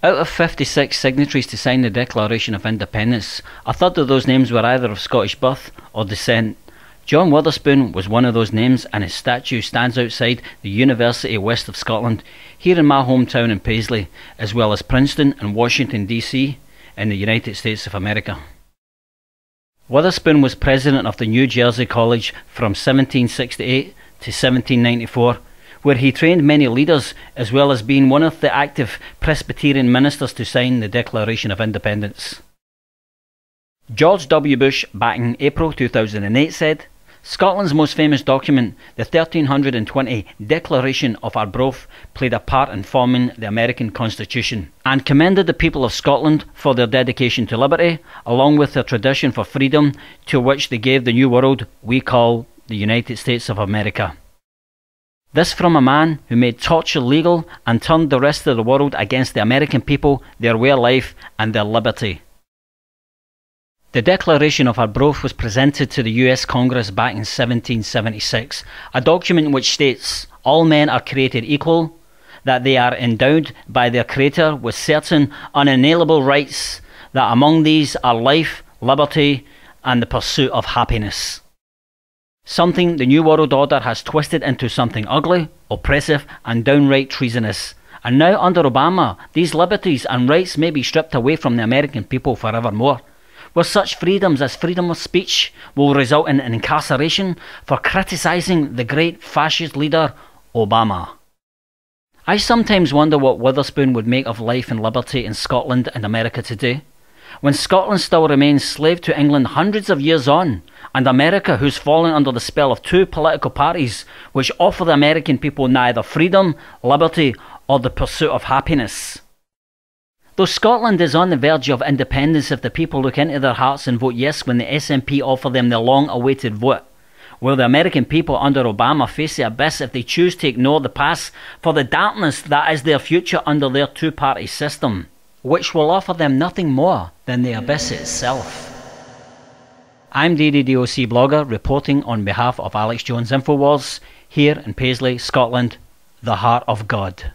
Out of 56 signatories to sign the Declaration of Independence, a third of those names were either of Scottish birth or descent. John Witherspoon was one of those names, and his statue stands outside the University West of Scotland, here in my hometown in Paisley, as well as Princeton and Washington DC in the United States of America. Witherspoon was president of the New Jersey College from 1768 to 1794, where he trained many leaders, as well as being one of the active Presbyterian ministers to sign the Declaration of Independence. George W. Bush, back in April 2008, said, "Scotland's most famous document, the 1320 Declaration of Arbroath, played a part in forming the American Constitution," and commended the people of Scotland for their dedication to liberty, along with their tradition for freedom, to which they gave the new world we call the United States of America. This from a man who made torture legal and turned the rest of the world against the American people, their way of life and their liberty. The Declaration of Arbroath was presented to the US Congress back in 1776, a document which states all men are created equal, that they are endowed by their Creator with certain unalienable rights, that among these are life, liberty, and the pursuit of happiness. Something the New World Order has twisted into something ugly, oppressive, and downright treasonous. And now under Obama, these liberties and rights may be stripped away from the American people forevermore, where such freedoms as freedom of speech will result in incarceration for criticising the great fascist leader, Obama. I sometimes wonder what Witherspoon would make of life and liberty in Scotland and America today, when Scotland still remains slave to England hundreds of years on, and America, who's fallen under the spell of two political parties which offer the American people neither freedom, liberty, or the pursuit of happiness. Though Scotland is on the verge of independence if the people look into their hearts and vote yes when the SNP offer them their long-awaited vote, will the American people under Obama face the abyss if they choose to ignore the past for the darkness that is their future under their two-party system, which will offer them nothing more than the abyss itself? I'm DDDOC blogger reporting on behalf of Alex Jones Infowars, here in Paisley, Scotland, the heart of God.